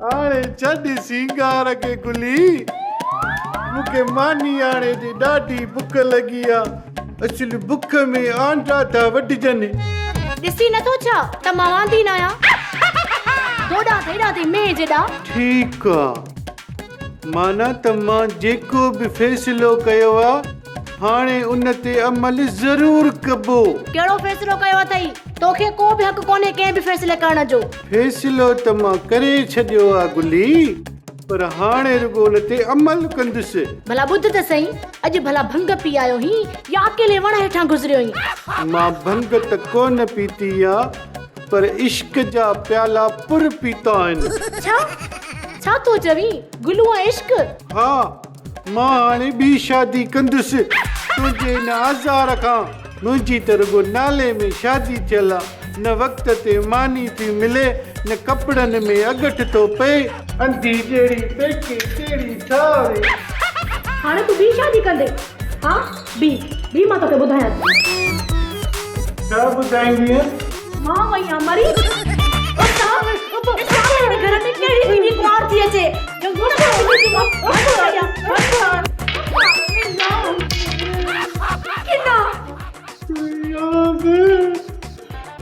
हाणे छॾ सिंगार के गुली मूंखे मानी हाणे ते ॾाढी बुख लॻी आहे असुल बुख में आंटा था वढजनि ॾिसी नथो छा त मां वांदी न आहियां दोॾा थेॾा थी में जेॾा ठीकु आहे माना त मां जेको बि फ़ैसिलो कयो आहे हाणे उन ते अमल ज़रूर कबो कहिड़ो फ़ैसिलो कयो अथई तोखे को बि हक़ कोन्हे कंहिं बि फ़ैसिले करण जो फ़ैसिलो त मां करे छॾियो आहे गुली पर हाणे रुगो उन ते अमल कंदुसि भला ॿुध त सही अॼु भला भंग पी आयो ही या अकेले वण हेठां गुज़रियो ही मां भंग त कोन पीती आहे पर इश्क जा प्याला पुर पीता आहिनि छा तो चवी गुलूआ इश्क हा मां हाणे ॿी शादी कंदुसि तुंहिंजे हिन आज़ार खां मुंहिंजी त रुगो नाले में शादी थियल आहे न वक़्त ते मानी थी मिले न कपिड़नि में अगट थो पए अंधी जहिड़ी पेके तहिड़ी सावरे हाणे तूं ॿी शादी कंदे हा ॿी मां तोखे ॿुधायां छा ॿुधाईंदीअ मां वई आहियां मरी घर में कहिड़ी बि कुआर थी अचे जो गुण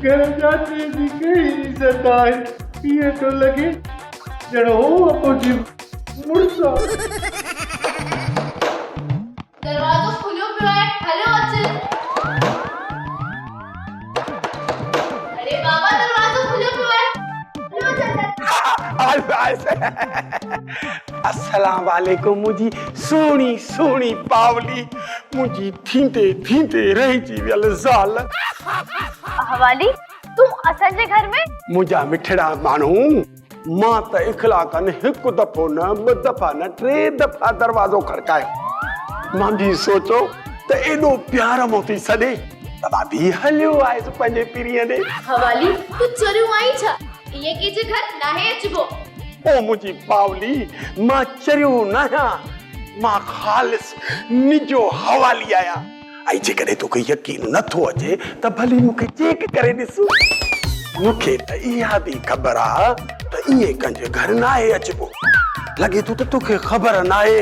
घर जाते जी कहिड़ी इज़त आहे ईअं थो लॻे ॼण हो मुंहिंजी मुड़ुस आहे दरवाज़ो खुलियो पियो आहे हलो अच अरे बाबा दरवाज़ो खुलियो पियो आहे अस्सलाम वालेकुम मुझी सोनी सोनी पावली मुझी थींदे रहिजी वियल ज़ाल हवाली तू असांजे घर में मुझा मिठड़ा मानू मां त इखलाकन हिकु दफ़ो न ॿ दफ़ा न 3 दफ़ा दरवाज़ो खड़कायो मां भी सोचो त एॾो प्यार मों थी सॾे त मां भी हलियो आहे पंहिंजे पीरीअ ॾे हवाली तू चरियो आई छा ये के जे घर नाहे अचबो ओ मुझी पावली मां चरियो न आहियां मां ख़ालिस निजो हवाली आहियां ऐं जेकॾहिं तोखे यकीन नथो अचे त भली मूंखे चेक करे ॾिस मूंखे त इहा बि ख़बर आहे त इहे कंहिंजे घर नाहे अचबो लॻे थो त तोखे ख़बर नाहे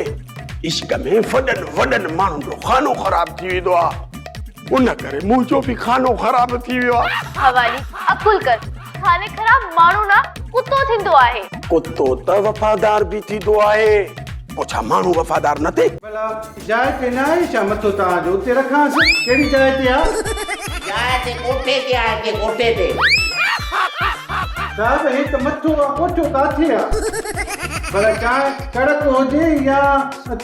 इश्क में वॾनि माण्हुनि जो खानो ख़राब थी वेंदो आहे उन करे मुंहिंजो बि खानो ख़राब थी वियो आहे हवाली अकुल कर खाने खराब माण्हू न कुत्तो थींदो आहे कुत्तो त वफ़ादार बि थींदो आहे पोइ छा माण्हू वफ़ादार न थिए भला जाइ ते न आहे छा मथो तव्हांजो उते रखांसि कहिड़ी जाइ ते आहे जाइ ते कोठे ते आहे के कोठे ते साहिब हे त मथो आहे कोठो काथे आहे भला चांहि कड़क हुजे या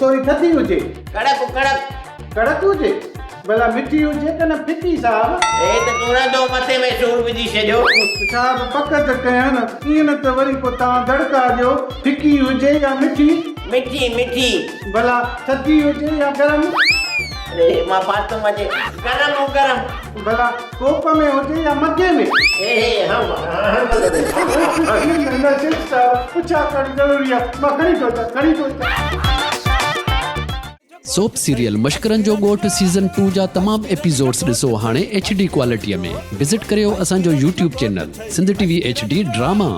थोरी थधी हुजे कड़क हुजे भला मिठी हुजे त न फिकी साहिब हे त तुरंदो मथे में सूर विझी छॾियो साहिब पक त कयां न ईअं न त वरी पोइ तव्हां दड़का ॾियो फिकी हुजे या मिठी मिठी भला थधी हुजे या गरम अरे मां पातो मजे गरम भला कोप में हुजे या मगे में हम पुछा कर ज़रूरी आहे मां खणी थो सोप सीरियल मश्करनि जो ॻोठ सीज़न 2 जा तमाम एपिसोड्स ॾिसो हाणे HD क्वालिटीअ में विज़िट करियो असांजो YouTube channel Sindh TV HD drama.